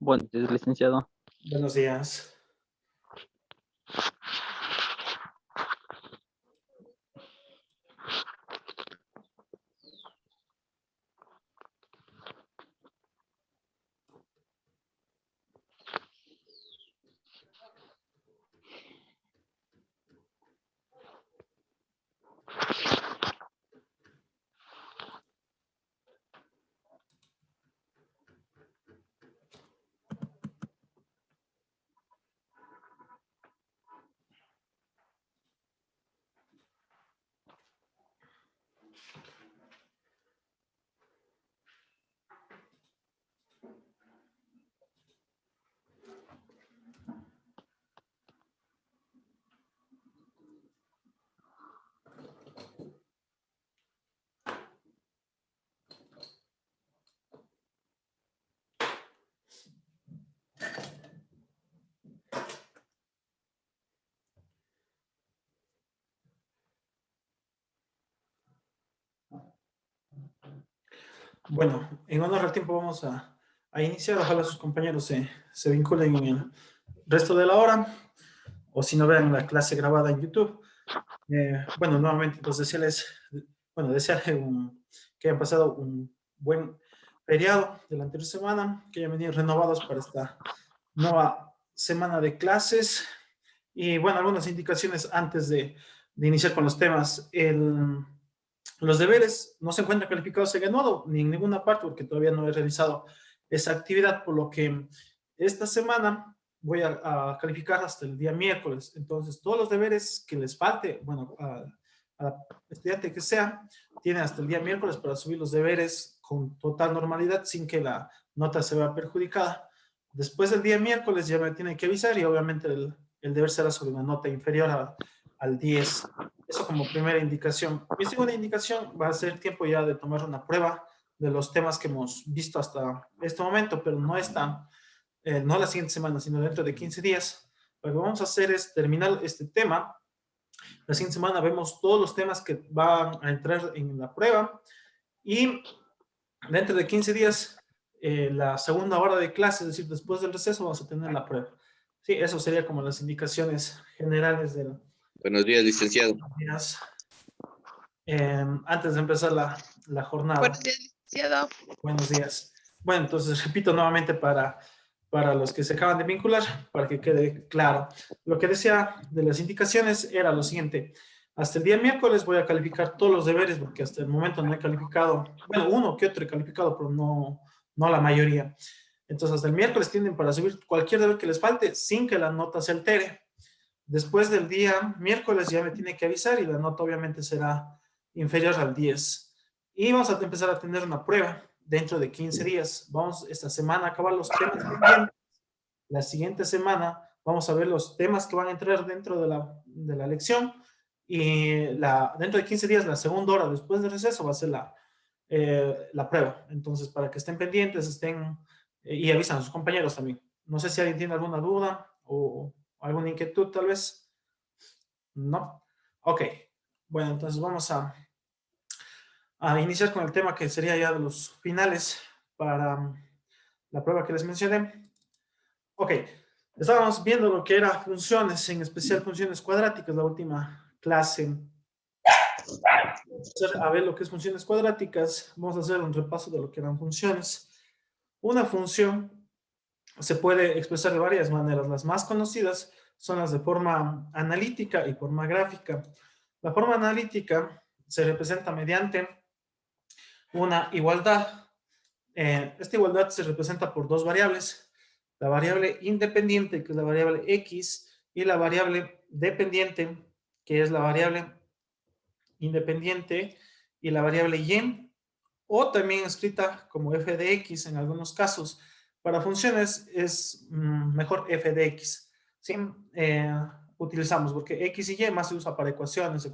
Buenos días, licenciado. Buenos días. Bueno, en honor al tiempo vamos a iniciar. Ojalá sus compañeros se vinculen en el resto de la hora, o si no, vean la clase grabada en YouTube. Bueno, nuevamente, pues desearles que hayan pasado un buen feriado de la anterior semana, que hayan venido renovados para esta nueva semana de clases. Y bueno, algunas indicaciones antes de iniciar con los temas. Los deberes no se encuentran calificados en el nodo ni en ninguna parte porque todavía no he realizado esa actividad, por lo que esta semana voy a calificar hasta el día miércoles. Entonces, todos los deberes que les falte, bueno, a estudiante que sea, tiene hasta el día miércoles para subir los deberes con total normalidad sin que la nota se vea perjudicada. Después del día miércoles ya me tienen que avisar y obviamente el deber será sobre una nota inferior al 10. Eso como primera indicación. Mi segunda indicación va a ser tiempo ya de tomar una prueba de los temas que hemos visto hasta este momento, pero no la siguiente semana, sino dentro de 15 días. Lo que vamos a hacer es terminar este tema. La siguiente semana vemos todos los temas que van a entrar en la prueba y dentro de 15 días, la segunda hora de clase, es decir, después del receso, vamos a tener la prueba. Sí, eso sería como las indicaciones generales del... Buenos días, licenciado. Antes de empezar la jornada. Buenos días, licenciado. Buenos días. Bueno, entonces repito nuevamente para los que se acaban de vincular, para que quede claro. Lo que decía de las indicaciones era lo siguiente. Hasta el día miércoles voy a calificar todos los deberes, porque hasta el momento no he calificado, bueno, uno que otro he calificado, pero no la mayoría. Entonces, hasta el miércoles tienen para subir cualquier deber que les falte sin que la nota se altere. Después del día miércoles ya me tiene que avisar y la nota obviamente será inferior al 10. Y vamos a empezar a tener una prueba dentro de 15 días. Vamos esta semana a acabar los temas pendientes. La siguiente semana vamos a ver los temas que van a entrar dentro de la lección. Y dentro de 15 días, la segunda hora después del receso va a ser la prueba. Entonces, para que estén pendientes, y avisan a sus compañeros también. No sé si alguien tiene alguna duda o alguna inquietud tal vez. ¿No? Ok. Bueno, entonces vamos a iniciar con el tema que sería ya de los finales para la prueba que les mencioné. Ok. Estábamos viendo lo que era funciones, en especial funciones cuadráticas, la última clase. A ver lo que es funciones cuadráticas. Vamos a hacer un repaso de lo que eran funciones. Una función se puede expresar de varias maneras. Las más conocidas son las de forma analítica y forma gráfica. La forma analítica se representa mediante una igualdad. Esta igualdad se representa por dos variables. La variable independiente, que es la variable x, y la variable dependiente, que es la variable independiente, y la variable y, o también escrita como f de x en algunos casos. Para funciones es mejor f de x. ¿Sí? Utilizamos, porque x y y más se usa para ecuaciones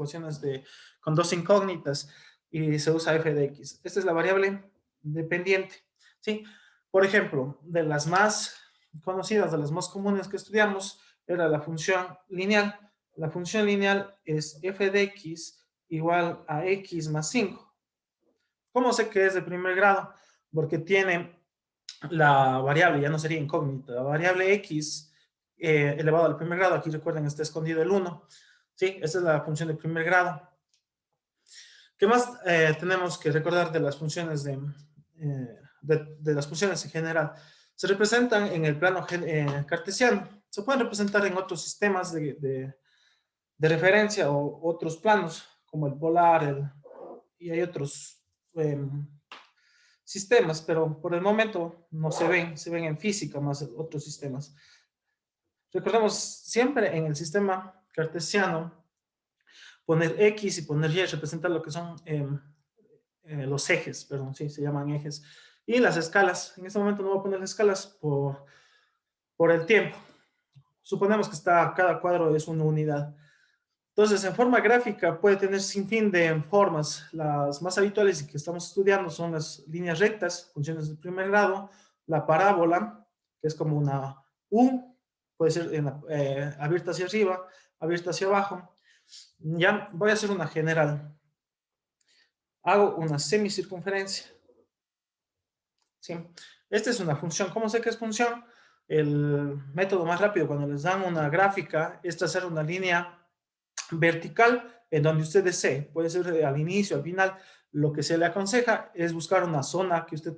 con dos incógnitas, y se usa f de x. Esta es la variable dependiente. ¿Sí? Por ejemplo, de las más conocidas, de las más comunes que estudiamos, era la función lineal. La función lineal es f de x igual a x más 5. ¿Cómo sé que es de primer grado? Porque tiene la variable ya no sería incógnita. La variable x elevado al primer grado, aquí recuerden, está escondido el 1. ¿Sí? Esa es la función de primer grado. ¿Qué más tenemos que recordar de las funciones de las funciones en general? Se representan en el plano cartesiano. Se pueden representar en otros sistemas de referencia o otros planos, como el polar, y hay otros sistemas, pero por el momento no se ven en física más otros sistemas. Recordemos siempre en el sistema cartesiano, poner X y poner Y representan lo que son los ejes, perdón, sí, se llaman ejes. Y las escalas, en este momento no voy a poner las escalas por el tiempo. Suponemos que cada cuadro es una unidad. Entonces, en forma gráfica puede tener sin fin de formas. Las más habituales y que estamos estudiando son las líneas rectas, funciones de primer grado, la parábola, que es como una U, puede ser abierta hacia arriba, abierta hacia abajo. Ya voy a hacer una general. Hago una semicircunferencia. ¿Sí? Esta es una función. ¿Cómo sé que es función? El método más rápido cuando les dan una gráfica es trazar una línea vertical en donde usted desee. Puede ser al inicio, al final. Lo que se le aconseja es buscar una zona que usted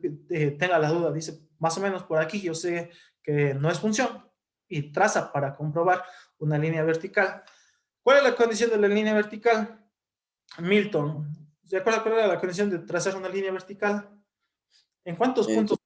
tenga la duda. Dice, más o menos por aquí yo sé que no es función. Y traza para comprobar una línea vertical. ¿Cuál es la condición de la línea vertical? Milton, ¿se acuerda cuál era la condición de trazar una línea vertical? ¿En cuántos Eh, puntos?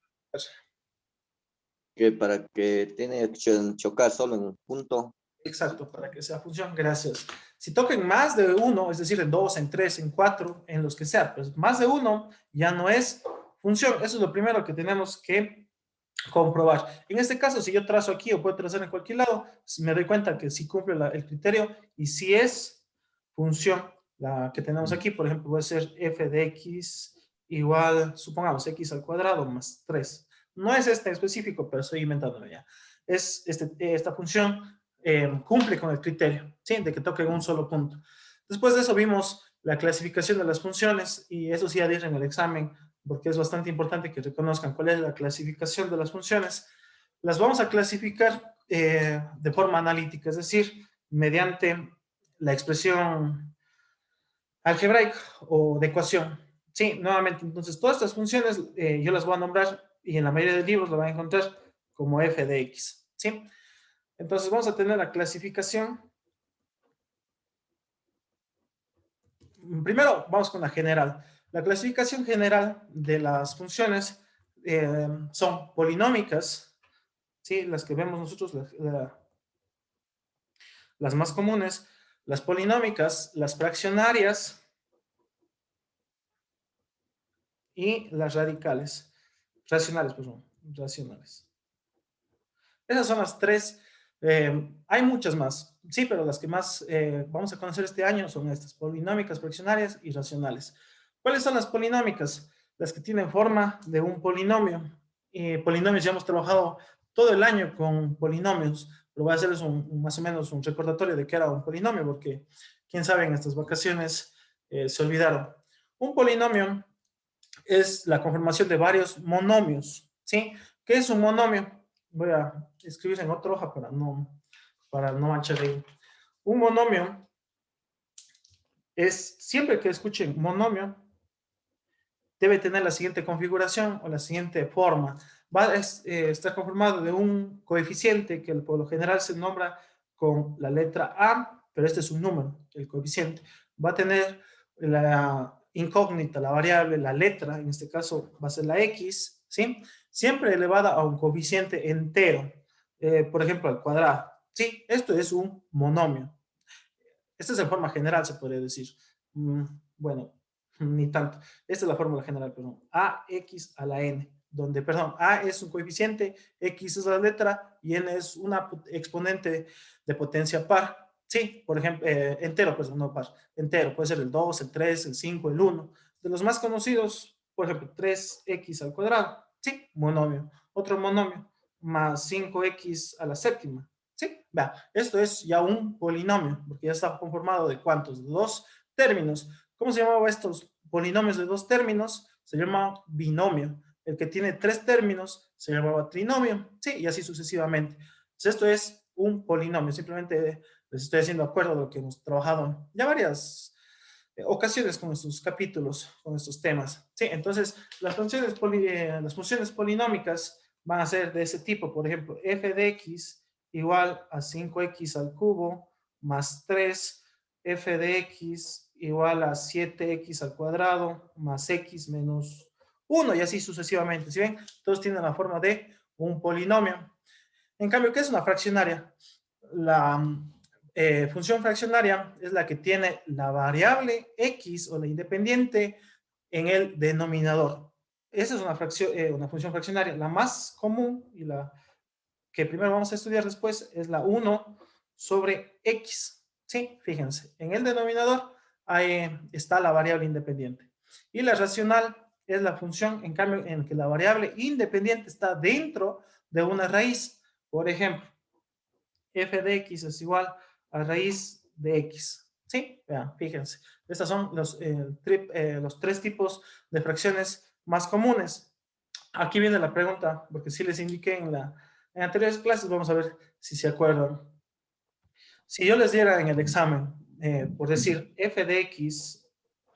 que para que tiene que chocar solo en un punto. Exacto, para que sea función, gracias. Si toquen más de uno, es decir, en dos, en tres, en cuatro, en los que sea, pues más de uno ya no es función. Eso es lo primero que tenemos que comprobar. En este caso, si yo trazo aquí o puedo trazar en cualquier lado, me doy cuenta que si cumple el criterio y si es función la que tenemos aquí, por ejemplo, puede ser f de x igual, supongamos, x al cuadrado más 3. No es este en específico, pero estoy inventándolo ya. Es esta función cumple con el criterio, ¿sí? De que toque un solo punto. Después de eso vimos la clasificación de las funciones y eso sí ya dije en el examen, porque es bastante importante que reconozcan cuál es la clasificación de las funciones. Las vamos a clasificar de forma analítica, es decir, mediante la expresión algebraica o de ecuación. Sí, nuevamente, entonces todas estas funciones yo las voy a nombrar y en la mayoría de libros lo van a encontrar como f de x. ¿Sí? Entonces vamos a tener la clasificación. Primero vamos con la general. La clasificación general de las funciones son polinómicas, ¿sí? Las que vemos nosotros, las más comunes, las polinómicas, las fraccionarias y las radicales. Racionales, perdón, racionales. Esas son las tres. Hay muchas más, sí, pero las que más vamos a conocer este año son estas, polinómicas, fraccionarias y racionales. ¿Cuáles son las polinómicas? Las que tienen forma de un polinomio. Polinomios, ya hemos trabajado todo el año con polinomios, pero voy a hacerles más o menos un recordatorio de qué era un polinomio, porque quién sabe en estas vacaciones se olvidaron. Un polinomio es la conformación de varios monomios, ¿sí? ¿Qué es un monomio? Voy a escribir en otra hoja para no manchar ahí. Un monomio es, siempre que escuchen monomio, debe tener la siguiente configuración o la siguiente forma. Va a estar conformado de un coeficiente que por lo general se nombra con la letra A, pero este es un número, el coeficiente. Va a tener la incógnita, la variable, la letra, en este caso va a ser la X, ¿sí? Siempre elevada a un coeficiente entero, por ejemplo, al cuadrado. Sí, esto es un monomio. Esta es la forma general, se podría decir. Bueno, ni tanto. Esta es la fórmula general, perdón. AX a la N, donde, perdón, A es un coeficiente, X es la letra y N es una exponente de potencia par. Sí, por ejemplo, entero, pues no par, entero, puede ser el 2, el 3, el 5, el 1. De los más conocidos, por ejemplo, 3x al cuadrado, sí, monomio. Otro monomio, más 5x a la séptima. Sí, vea, esto es ya un polinomio, porque ya está conformado de ¿cuántos? De dos términos. ¿Cómo se llamaban estos polinomios de dos términos? Se llama binomio. El que tiene 3 términos se llamaba trinomio, sí, y así sucesivamente. Entonces, esto es un polinomio. Simplemente les estoy haciendo acuerdo de lo que hemos trabajado ya varias ocasiones con estos capítulos, con estos temas. Sí, entonces las funciones polinómicas van a ser de ese tipo. Por ejemplo, f de x igual a 5x al cubo más 3, f de x igual a 7x al cuadrado más x menos 1 y así sucesivamente. ¿Sí ven? Todos tienen la forma de un polinomio. En cambio, ¿qué es una fraccionaria? La función fraccionaria es la que tiene la variable x o la independiente en el denominador. Esa es una función fraccionaria. La más común y la que primero vamos a estudiar después es la 1 sobre x. Sí, fíjense, en el denominador ahí está la variable independiente. Y la racional es la función, en cambio, en que la variable independiente está dentro de una raíz. Por ejemplo, f de x es igual a raíz de x. ¿Sí? Vean, fíjense. Estos son los 3 tipos de fracciones más comunes. Aquí viene la pregunta, porque sí les indiqué en anteriores clases, vamos a ver si se acuerdan. Si yo les diera en el examen, por decir, f de x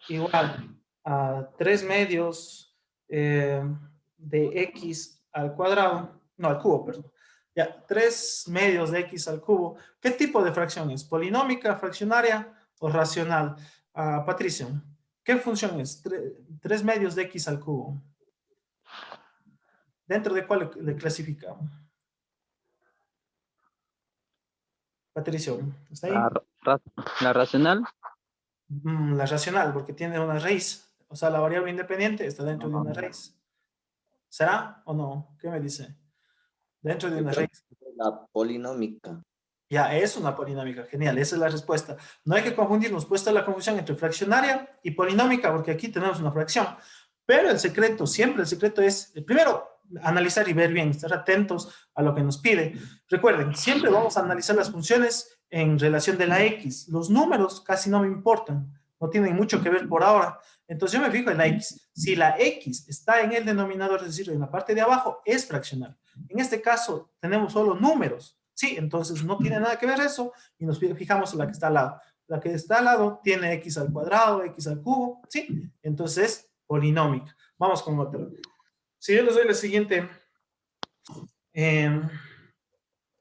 igual a 3 medios de x al cuadrado, no, al cubo, perdón. Ya, 3 medios de x al cubo. ¿Qué tipo de fracción es? ¿Polinómica, fraccionaria o racional? Patricia, ¿qué función es? 3 medios de x al cubo. ¿Dentro de cuál le clasificamos? Patricio, ¿está La, ahí? ra- la racional. La racional, porque tiene una raíz. O sea, la variable independiente está dentro de una raíz. ¿Será o no? ¿Qué me dice? Dentro de Yo una creo raíz. que es la polinómica. Ya, es una polinómica. Genial, esa es la respuesta. No hay que confundirnos, puesta la confusión entre fraccionaria y polinómica, porque aquí tenemos una fracción. Pero el secreto, siempre el secreto es, primero, analizar y ver bien, estar atentos a lo que nos pide. Recuerden, siempre vamos a analizar las funciones en relación de la X. Los números casi no me importan, no tienen mucho que ver por ahora. Entonces yo me fijo en la X. Si la X está en el denominador, es decir, en la parte de abajo, es fraccional. En este caso, tenemos solo números. Sí, entonces no tiene nada que ver eso y nos fijamos en la que está al lado. La que está al lado tiene x al cuadrado, x al cubo, ¿sí? Entonces es polinómica. Vamos con otra. Si yo les doy la siguiente, eh,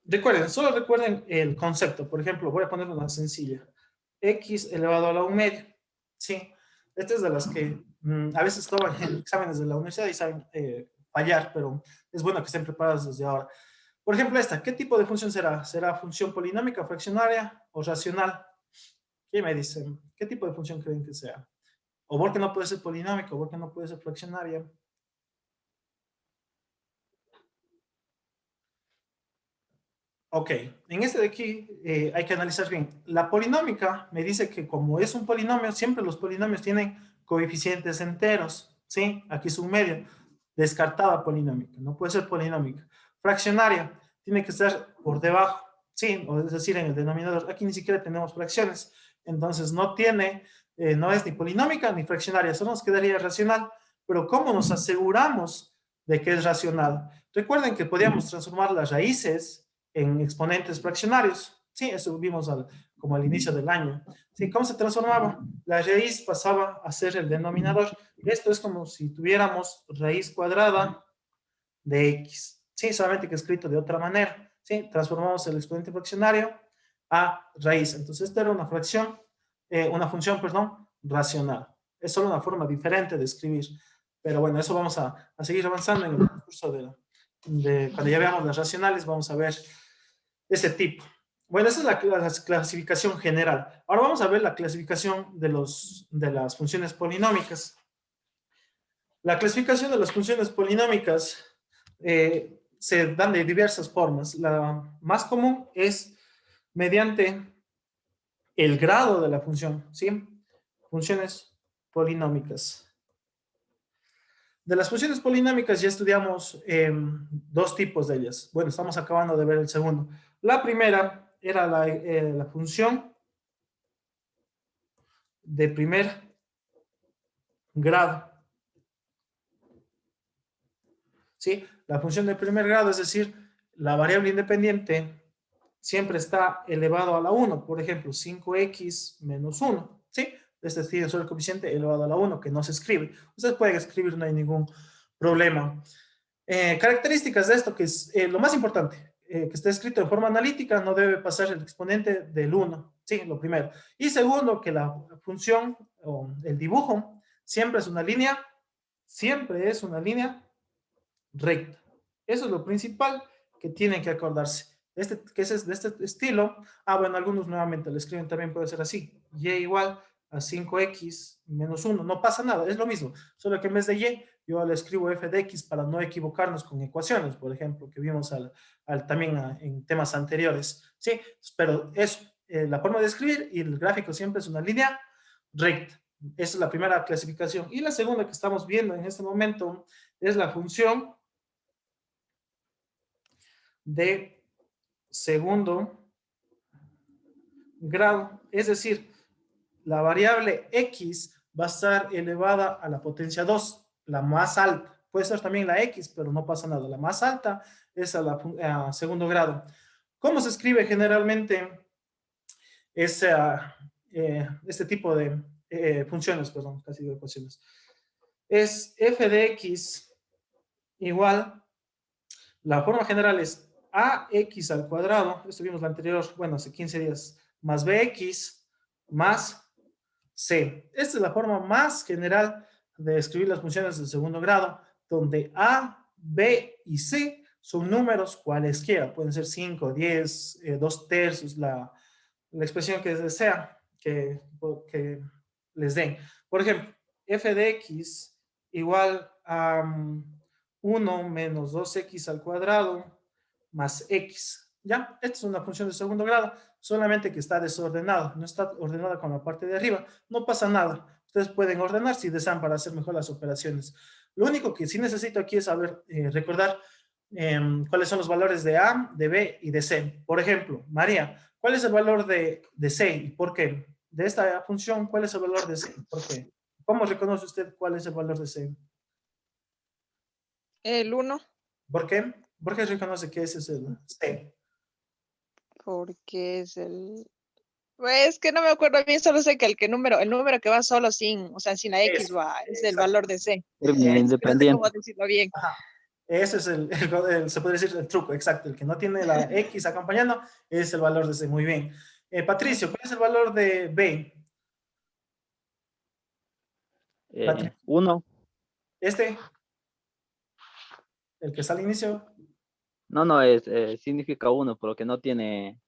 recuerden, solo recuerden el concepto. Por ejemplo, voy a poner una sencilla. X elevado a la 1 medio, ¿sí? Esta es de las que a veces toman en exámenes de la universidad y saben fallar, pero es bueno que estén preparados desde ahora. Por ejemplo, esta, ¿qué tipo de función será? ¿Será función polinómica, fraccionaria o racional? ¿Qué me dicen? ¿Qué tipo de función creen que sea? ¿O por qué no puede ser polinómica? ¿O por qué no puede ser fraccionaria? Ok, en este de aquí hay que analizar bien. La polinómica me dice que como es un polinomio, siempre los polinomios tienen coeficientes enteros, ¿sí? Aquí es un medio. Descartada polinómica, no puede ser polinómica. Fraccionaria, tiene que estar por debajo, ¿sí? O es decir, en el denominador. Aquí ni siquiera tenemos fracciones, entonces no tiene, no es ni polinómica ni fraccionaria, solo nos quedaría racional. Pero ¿cómo nos aseguramos de que es racional? Recuerden que podíamos transformar las raíces en exponentes fraccionarios. Sí, eso vimos como al inicio del año. Sí, ¿cómo se transformaba? La raíz pasaba a ser el denominador. Esto es como si tuviéramos raíz cuadrada de x. Sí, solamente que escrito de otra manera. Sí, transformamos el exponente fraccionario a raíz. Entonces, esta era una función, perdón, racional. Es solo una forma diferente de escribir. Pero bueno, eso vamos a seguir avanzando en el curso de cuando ya veamos las racionales, vamos a ver ese tipo. Bueno, esa es la clasificación general. Ahora vamos a ver la clasificación de las funciones polinómicas. La clasificación de las funciones polinómicas se dan de diversas formas. La más común es mediante el grado de la función, ¿sí? Funciones polinómicas. De las funciones polinómicas ya estudiamos dos tipos de ellas. Bueno, estamos acabando de ver el segundo. La primera era la función de primer grado. ¿sí? La función de primer grado, es decir, la variable independiente siempre está elevado a la 1. Por ejemplo, 5x menos 1, ¿sí? Este tiene solo el coeficiente elevado a la 1, que no se escribe. Ustedes pueden escribir, no hay ningún problema. Características de esto, que es lo más importante, que esté escrito de forma analítica, no debe pasar el exponente del 1, ¿sí? Lo primero. Y segundo, que la función o el dibujo siempre es una línea recta. Eso es lo principal que tienen que acordarse. Que es de este estilo. Bueno, algunos nuevamente lo escriben también, puede ser así. Y igual a 5x menos 1. No pasa nada, es lo mismo. Solo que en vez de y, yo le escribo f de x para no equivocarnos con ecuaciones, por ejemplo, que vimos también en temas anteriores. ¿Sí? Pero eso, la forma de escribir y el gráfico siempre es una línea recta. Esa es la primera clasificación. Y la segunda que estamos viendo en este momento es la función de segundo grado. Es decir, la variable x va a estar elevada a la potencia 2, la más alta. Puede ser también la x, pero no pasa nada. La más alta es a segundo grado. ¿Cómo se escribe generalmente este tipo de funciones? Perdón, casi digo ecuaciones. Es f de x igual, la forma general es ax al cuadrado, esto vimos la anterior, bueno, hace 15 días, más bx más c. Esta es la forma más general de escribir las funciones del segundo grado, donde a, b y c son números cualesquiera, pueden ser 5, 10, 2 tercios, la expresión que desea que les den. Por ejemplo, f de x igual a 1 menos 2x al cuadrado más x. ¿Ya? Esta es una función de segundo grado, solamente que está desordenada, no está ordenada con la parte de arriba. No pasa nada. Ustedes pueden ordenar si desean para hacer mejor las operaciones. Lo único que sí necesito aquí es saber, recordar cuáles son los valores de A, de B y de C. Por ejemplo, María, ¿cuál es el valor de C y por qué? De esta función, ¿cuál es el valor de C y por qué? ¿Cómo reconoce usted cuál es el valor de C? El 1, ¿Por qué? ¿Por qué reconoce que ese es el C? porque es el... Pues que no me acuerdo bien, solo sé que el número que va solo sin, o sea, sin la X Eso, va, es el exacto. valor de C. Término Eso. No sé cómo independiente. decirlo bien. Ajá. Ese es se puede decir el truco, exacto. El que no tiene la X acompañando es el valor de C. Muy bien. Patricio, ¿cuál es el valor de B? Patricio, 1. este, el que está al inicio. No, significa 1, porque no tiene,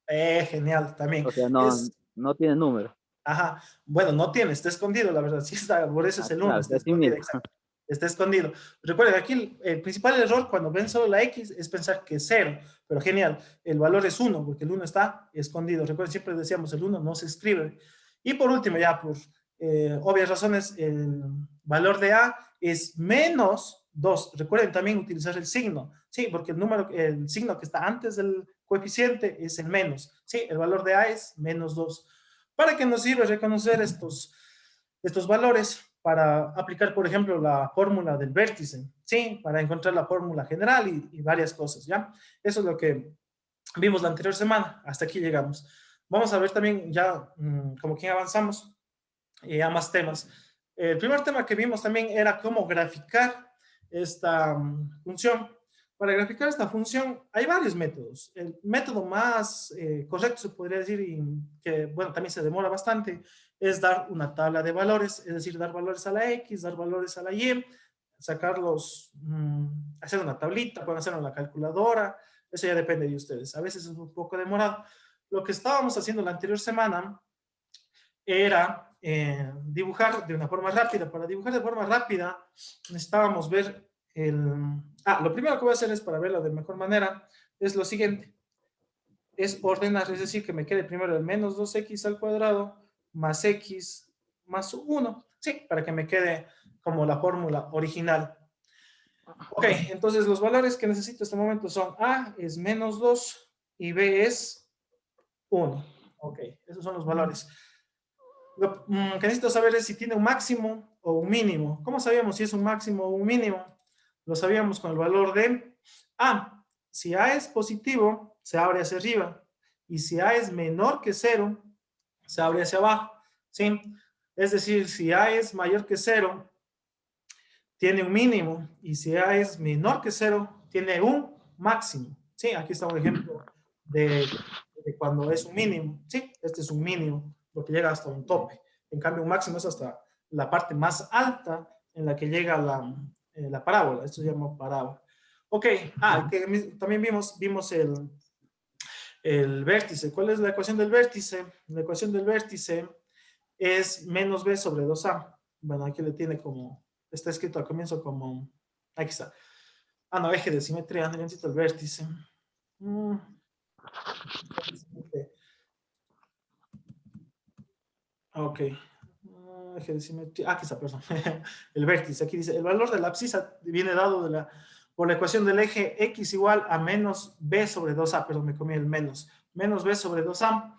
Genial, también. o sea, Es, no tiene número. ajá, bueno, no tiene, está escondido, la verdad. Sí está, por eso es el 1, Claro, está así escondido, mismo. exacto. Está escondido. Recuerden, aquí el principal error cuando ven solo la X es pensar que es 0, pero genial, el valor es 1, porque el 1 está escondido. Recuerden, siempre decíamos, el 1 no se escribe. Y por último, ya por obvias razones, el valor de A es menos 2. Recuerden también utilizar el signo, ¿sí? Porque el signo que está antes del coeficiente es el menos, ¿sí? El valor de A es menos 2. ¿Para qué nos sirve reconocer estos valores? Para aplicar, por ejemplo, la fórmula del vértice, ¿sí? Para encontrar la fórmula general y varias cosas, ¿ya? Eso es lo que vimos la anterior semana. Hasta aquí llegamos. Vamos a ver también ya como que avanzamos a más temas. El primer tema que vimos también era cómo graficar esta función. Para graficar esta función hay varios métodos. El método más correcto, se podría decir, y que, bueno, también se demora bastante, es dar una tabla de valores, es decir, dar valores a la X, dar valores a la Y, sacarlos, hacer una tablita, pueden hacerlo en la calculadora, eso ya depende de ustedes. A veces es un poco demorado. Lo que estábamos haciendo la anterior semana era dibujar de una forma rápida. Para dibujar de forma rápida necesitábamos ver lo primero que voy a hacer es para verlo de mejor manera, es lo siguiente. Es ordenar, es decir, que me quede primero el menos 2x al cuadrado más x más 1. Sí, para que me quede como la fórmula original. Ok, entonces los valores que necesito en este momento son A es menos 2 y B es 1. Ok, esos son los valores. Lo que necesito saber es si tiene un máximo o un mínimo. ¿Cómo sabíamos si es un máximo o un mínimo? Lo sabíamos con el valor de A. Si A es positivo, se abre hacia arriba. Y si A es menor que 0, se abre hacia abajo. ¿Sí? Es decir, si A es mayor que 0, tiene un mínimo. Y si A es menor que 0, tiene un máximo. ¿Sí? Aquí está un ejemplo de cuando es un mínimo. ¿Sí? Este es un mínimo, lo que llega hasta un tope. En cambio, un máximo es hasta la parte más alta en la que llega la parábola. Esto se llama parábola. Ok. También vimos el vértice. ¿Cuál es la ecuación del vértice? La ecuación del vértice es menos b sobre 2a. Bueno, aquí le tiene como, está escrito al comienzo como, aquí está. No, eje de simetría, necesito el vértice. Ok. Eje de simetría, aquí está, perdón. El vértice, aquí dice, el valor de la abscisa viene dado por la ecuación del eje x igual a menos b sobre 2a, perdón, me comí el menos b sobre 2a.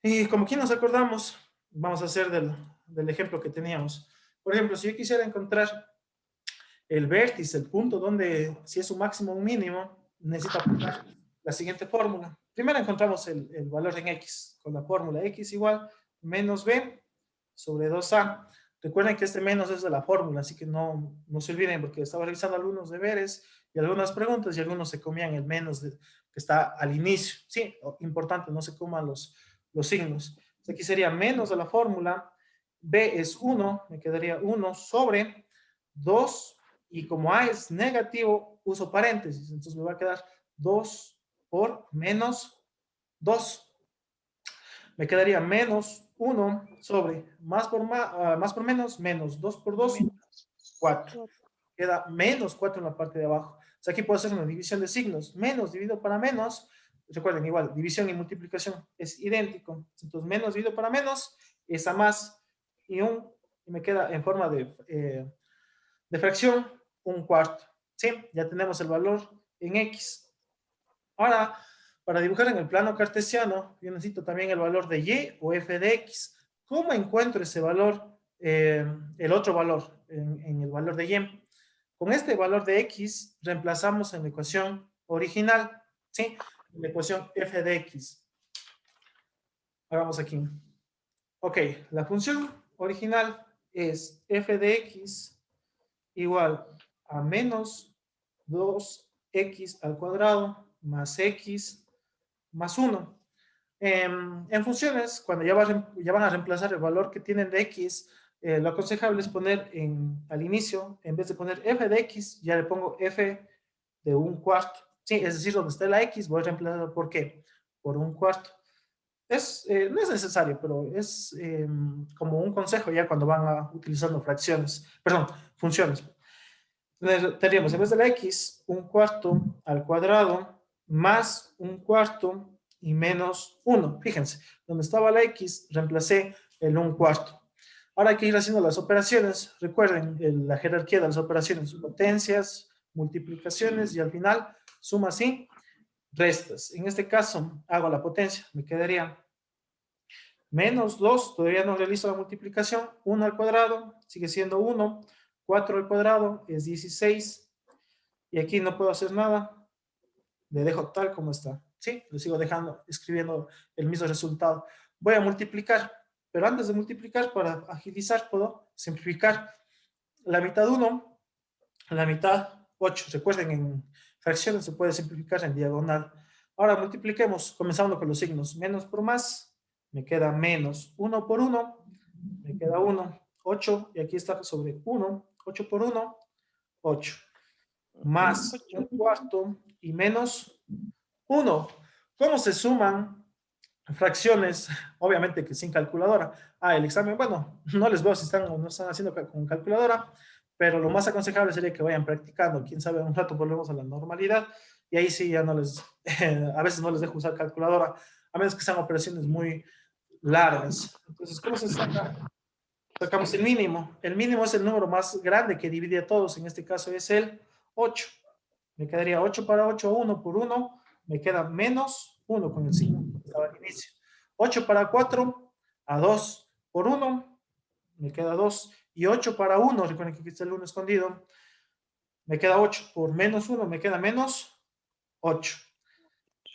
Y como aquí nos acordamos, vamos a hacer del ejemplo que teníamos. Por ejemplo, si yo quisiera encontrar el vértice, el punto donde si es un máximo o un mínimo, necesito aplicar la siguiente fórmula. Primero encontramos el valor en x, con la fórmula x igual menos b sobre 2a. Recuerden que este menos es de la fórmula, así que no se olviden, porque estaba revisando algunos deberes y algunas preguntas y algunos se comían el menos que está al inicio. Sí, importante, no se coman los signos. Entonces aquí sería menos de la fórmula, b es 1, me quedaría 1 sobre 2, y como a es negativo, uso paréntesis, entonces me va a quedar 2 por menos 2. Me quedaría menos 1 sobre más por menos 2 por 2, 4. Queda menos 4 en la parte de abajo. O sea, aquí puedo hacer una división de signos. Menos dividido para menos. Recuerden, igual, división y multiplicación es idéntico. Entonces, menos dividido para menos es a más. Y me queda en forma de fracción, un cuarto. ¿Sí? Ya tenemos el valor en X. Ahora, para dibujar en el plano cartesiano, yo necesito también el valor de Y o f de X. ¿Cómo encuentro ese valor, el otro valor, en el valor de Y? Con este valor de X, reemplazamos en la ecuación original, ¿sí? La ecuación f de X. Hagamos aquí. Ok, la función original es f de X igual a menos 2x al cuadrado más x más 1. En funciones, cuando ya van a reemplazar el valor que tienen de x, lo aconsejable es poner al inicio, en vez de poner f de x, ya le pongo f de un cuarto. Sí, es decir, donde está la x, voy a reemplazar por qué, por un cuarto. No es necesario, pero es como un consejo ya cuando van utilizando funciones. Tendríamos en vez de la x, un cuarto al cuadrado más un cuarto y menos 1. Fíjense, donde estaba la x, reemplacé el un cuarto. Ahora hay que ir haciendo las operaciones. Recuerden la jerarquía de las operaciones: potencias, multiplicaciones y al final sumas y restas. En este caso hago la potencia, me quedaría menos 2, todavía no realizo la multiplicación, 1 al cuadrado, sigue siendo 1, 4 al cuadrado es 16, y aquí no puedo hacer nada, le dejo tal como está, ¿sí? Le sigo escribiendo el mismo resultado. Voy a multiplicar, pero antes de multiplicar, para agilizar, puedo simplificar la mitad 1, la mitad 8. Recuerden, en fracciones se puede simplificar en diagonal. Ahora multipliquemos, comenzando con los signos. Menos por más, me queda menos. 1 por 1, me queda 1. 8, y aquí está sobre 1. 8 por 1, 8. Más un cuarto y menos 1. ¿Cómo se suman fracciones? Obviamente que sin calculadora. El examen, bueno, no les veo si están o no están haciendo con calculadora, pero lo más aconsejable sería que vayan practicando. Quién sabe, un rato volvemos a la normalidad y ahí sí ya no les, a veces no les dejo usar calculadora, a menos que sean operaciones muy largas. Entonces, ¿cómo se saca? Sacamos el mínimo. El mínimo es el número más grande que divide a todos. En este caso es el 8. Me quedaría 8 para 8, 1 por 1. Me queda menos 1 con el signo que estaba al inicio. 8 para 4, a 2 por 1. Me queda 2. Y 8 para 1, recuerden que aquí está el 1 escondido. me queda 8. Por menos 1 me queda menos 8.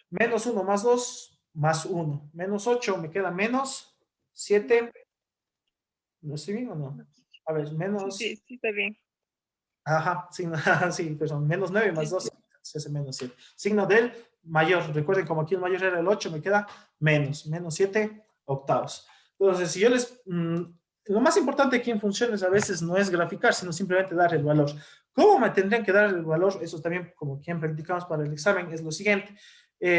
Menos 1 más 2, más 1. Menos 8 me queda menos 7. ¿No estoy bien o no? A ver, Sí, menos... sí, sí, está bien. Ajá, signo, sí, perdón, menos 9 más Sí, 2 se hace menos 7. Signo del mayor, recuerden como aquí el mayor era el 8, me queda menos 7 octavos. Entonces, si yo lo más importante aquí en funciones a veces no es graficar, sino simplemente dar el valor. ¿Cómo me tendrían que dar el valor? Eso también, como quien practicamos para el examen, es lo siguiente.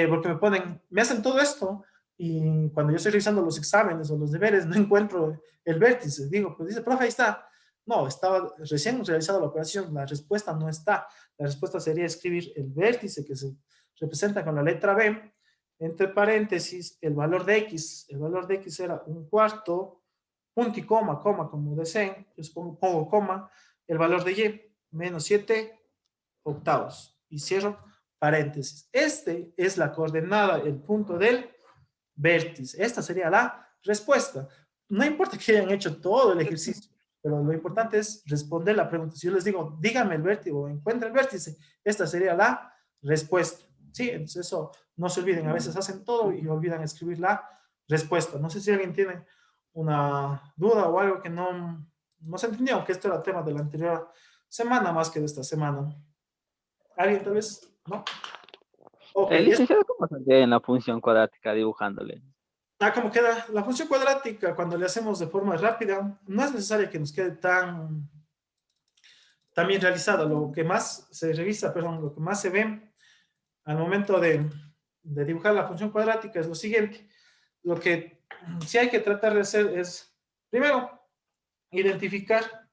Porque me hacen todo esto y cuando yo estoy revisando los exámenes o los deberes, no encuentro el vértice. Digo, pues dice, profe, ahí está. No, estaba recién realizada la operación, la respuesta no está. La respuesta sería escribir el vértice que se representa con la letra B, entre paréntesis, el valor de X. El valor de X era 1/4, punto y coma, como deseen. Yo pongo coma, el valor de Y, menos 7 octavos. Y cierro paréntesis. Este es la coordenada, el punto del vértice. Esta sería la respuesta. No importa que hayan hecho todo el ejercicio, pero lo importante es responder la pregunta. Si yo les digo, dígame el vértice o encuentra el vértice, esta sería la respuesta. Sí, entonces eso no se olviden. A veces hacen todo y olvidan escribir la respuesta. No sé si alguien tiene una duda o algo que no se entendió, aunque esto era tema de la anterior semana más que de esta semana. ¿Alguien tal vez? ¿No? Ok, Licenciado, ¿cómo saldría en la función cuadrática dibujándole? como queda la función cuadrática cuando le hacemos de forma rápida, no es necesario que nos quede tan bien realizada. Lo que más se revisa, perdón, lo que más se ve al momento de dibujar la función cuadrática es lo siguiente. Lo que sí hay que tratar de hacer es, primero, identificar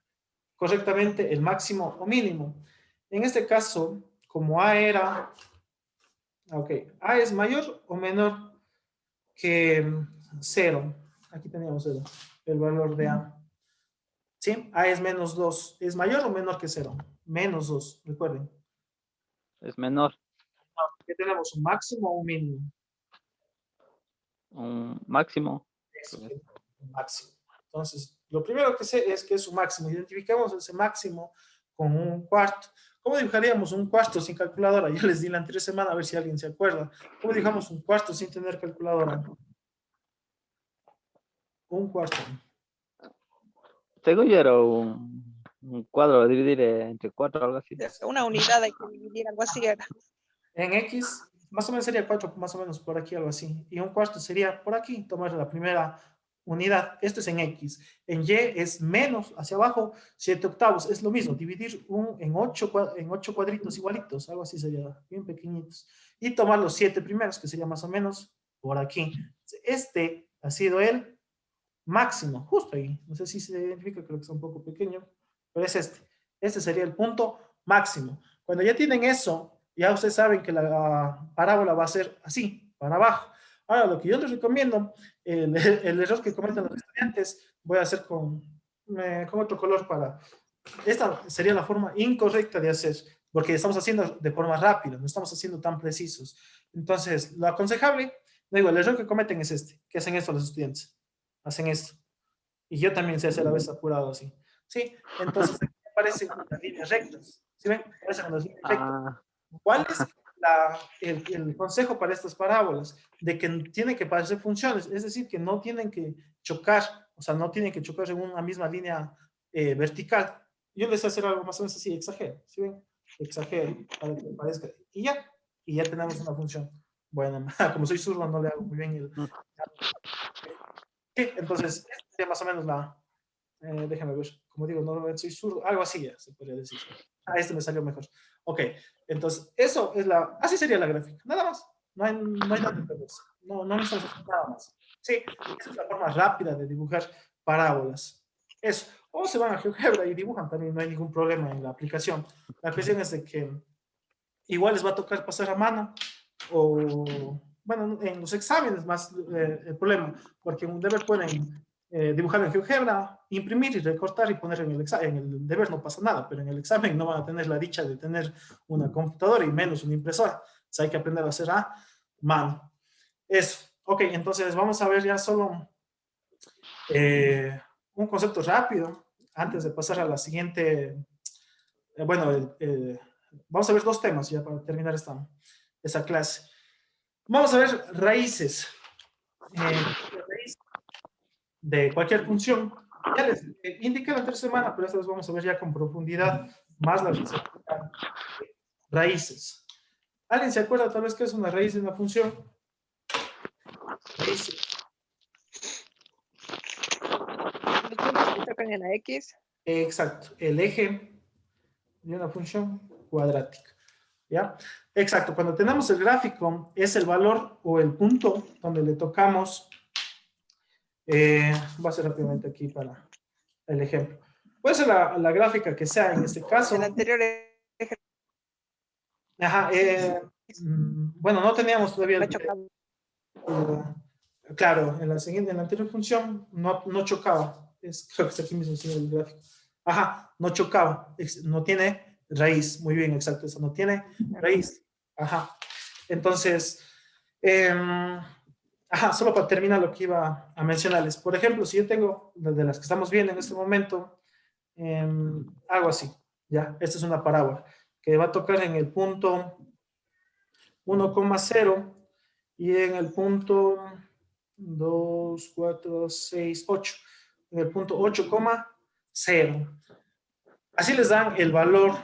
correctamente el máximo o mínimo. En este caso, como A era, ok, A es mayor o menor que 0. Aquí teníamos el valor de A. ¿Sí? A es menos 2. ¿Es mayor o menor que 0? Menos 2, recuerden. Es menor, Aquí tenemos un máximo o un mínimo. un máximo. Eso, un máximo. Entonces, lo primero que sé es que es un máximo. Identificamos ese máximo con 1/4. ¿Cómo dibujaríamos 1/4 sin calculadora? Ya les di la anterior semana a ver si alguien se acuerda. ¿Cómo dibujamos 1/4 sin tener calculadora? 1/4. Según yo era un cuadro, dividir entre 4 o algo así. Una unidad hay que dividir, algo así era. En X, más o menos sería 4, más o menos por aquí, algo así. Y 1/4 sería por aquí, tomar la primera unidad. Esto es en X. En Y es menos, hacia abajo, 7 octavos. Es lo mismo, dividir en 8 cuadritos igualitos, algo así sería, bien pequeñitos. Y tomar los 7 primeros, que sería más o menos por aquí. Este ha sido el máximo, justo ahí. No sé si se identifica, creo que está un poco pequeño, pero es este. Este sería el punto máximo. Cuando ya tienen eso, ya ustedes saben que la parábola va a ser así, para abajo. Ahora, lo que yo les recomiendo, el error que cometen los estudiantes, voy a hacer con otro color para... Esta sería la forma incorrecta de hacer, porque estamos haciendo de forma rápida, no estamos haciendo tan precisos. Entonces, lo aconsejable, digo, el error que cometen es este, que hacen esto los estudiantes. Hacen esto. Y yo también sé hacer a veces apurado así. Sí, entonces aquí aparecen las líneas rectas. ¿Sí ven? Aparecen las líneas rectas. Ah, ¿Cuál es el consejo para estas parábolas? De que tienen que parecer funciones, es decir, que no tienen que chocar, o sea, no tienen que chocar en una misma línea vertical. Yo les voy a hacer algo más o menos así, exagero, ¿sí ven? Exagero para que parezca. Y ya tenemos una función. Bueno, como soy zurdo, no le hago muy bien el... Sí, entonces, esta sería más o menos déjame ver, como digo, no soy zurdo, algo así ya se podría decir. Este me salió mejor. Ok, entonces, eso es así sería la gráfica, nada más. No hay nada que perderse. No necesitamos hacer nada más. Sí, esa es la forma rápida de dibujar parábolas. Eso. O se van a GeoGebra y dibujan también, no hay ningún problema en la aplicación. La cuestión es de que igual les va a tocar pasar a mano o, bueno, en los exámenes más el problema, porque en un deber pueden dibujar en GeoGebra, imprimir y recortar y poner en el deber no pasa nada, pero en el examen no van a tener la dicha de tener una computadora y menos una impresora. Entonces hay que aprender a hacer a mano. Eso. Ok, entonces vamos a ver ya solo un concepto rápido antes de pasar a la siguiente vamos a ver dos temas ya para terminar esta clase. Vamos a ver raíces. Raíz de cualquier función. Ya les indiqué la anterior semana, pero esta vez vamos a ver ya con profundidad más las raíces. ¿Alguien se acuerda tal vez qué es una raíz de una función? Raíces. Los puntos que tocan en la X. Exacto, el eje de una función cuadrática. ¿Ya? Exacto, cuando tenemos el gráfico, es el valor o el punto donde le tocamos. Voy a hacer rápidamente aquí para el ejemplo. Puede ser la gráfica que sea, en este caso. El anterior eje. Ajá, bueno, no teníamos todavía No chocaba. claro, en la anterior función no chocaba. Creo que está aquí mismo en el gráfico. Ajá, no chocaba. No tiene raíz. Muy bien, exacto. Eso no tiene raíz. Ajá. Entonces, solo para terminar lo que iba a mencionarles. Por ejemplo, si yo tengo, de las que estamos viendo en este momento, algo así. Ya, esta es una parábola que va a tocar en el punto 1,0 y en el punto 2, 4, 6, 8. En el punto 8,0. Así les dan el valor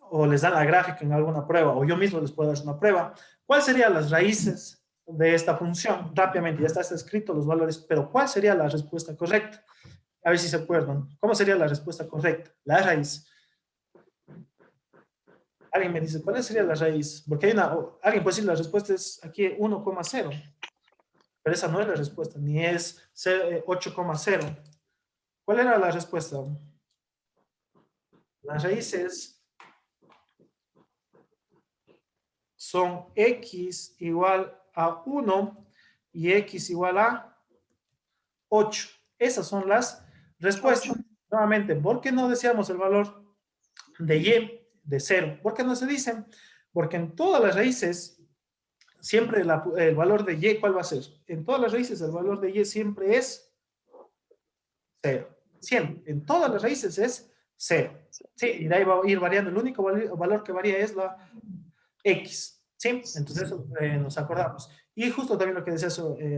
o les dan la gráfica en alguna prueba, o yo mismo les puedo dar una prueba. ¿Cuáles serían las raíces de esta función? Rápidamente, ya está escrito los valores, pero ¿cuál sería la respuesta correcta? A ver si se acuerdan. ¿Cómo sería la respuesta correcta? La raíz. Alguien me dice, ¿cuál sería la raíz? Porque alguien puede decir, la respuesta es aquí 1,0. Pero esa no es la respuesta, ni es 8,0. ¿Cuál era la respuesta? Las raíces son x igual a 1 y x igual a 8. Esas son las respuestas. 8. Nuevamente, ¿por qué no decíamos el valor de y de 0? ¿Por qué no se dicen? Porque en todas las raíces, siempre el valor de y, ¿cuál va a ser? En todas las raíces, el valor de y siempre es 0. Siempre, en todas las raíces es 0. Sí, y de ahí va a ir variando. El único valor que varía es la x. ¿Sí? Entonces eso nos acordamos. Y justo también lo que decía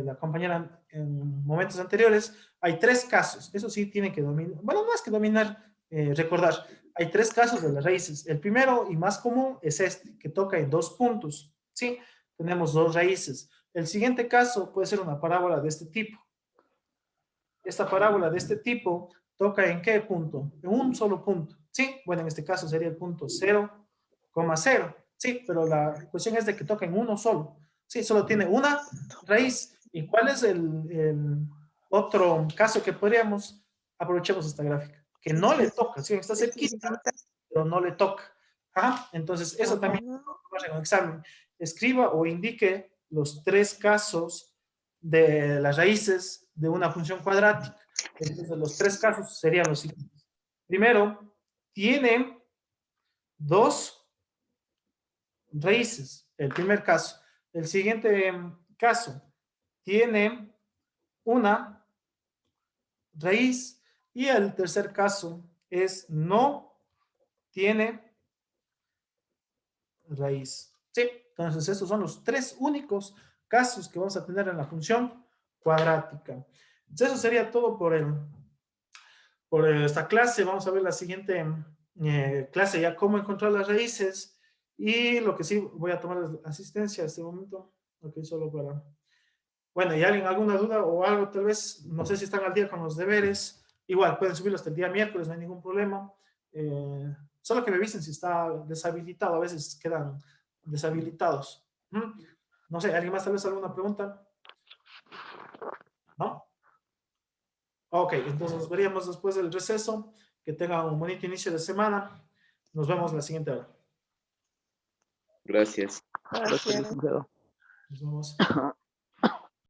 la compañera en momentos anteriores, hay 3 casos. Eso sí tienen que dominar. Bueno, no es que dominar, recordar. Hay 3 casos de las raíces. El primero y más común es este, que toca en 2 puntos. ¿Sí? Tenemos 2 raíces. El siguiente caso puede ser una parábola de este tipo. Esta parábola de este tipo toca en qué punto? En un solo punto. ¿Sí? Bueno, en este caso sería el punto 0,0. Sí, pero la cuestión es de que toca en uno solo. Sí, solo tiene una raíz. ¿Y cuál es el otro caso que podríamos? Aprovechemos esta gráfica. Que no le toca, ¿sí? Está cerquita, pero no le toca. Ajá, entonces eso también en un examen. Escriba o indique los 3 casos de las raíces de una función cuadrática. Entonces los 3 casos serían los siguientes. Primero, tiene 2 raíces, el primer caso. El siguiente caso tiene una raíz y el tercer caso es no tiene raíz. Sí, entonces estos son los 3 únicos casos que vamos a tener en la función cuadrática. Entonces eso sería todo por esta clase. Vamos a ver la siguiente clase, ya cómo encontrar las raíces. Y lo que sí, voy a tomar asistencia a este momento. Ok, solo para... Bueno, ¿y alguien alguna duda o algo tal vez? No sé si están al día con los deberes. Igual, pueden subirlo hasta el día miércoles, no hay ningún problema. Solo que me avisen si está deshabilitado. A veces quedan deshabilitados. No sé, ¿alguien más tal vez alguna pregunta? ¿No? Ok, entonces nos veríamos después del receso. Que tengan un bonito inicio de semana. Nos vemos la siguiente hora. Gracias. Gracias, licenciado. Nos vemos.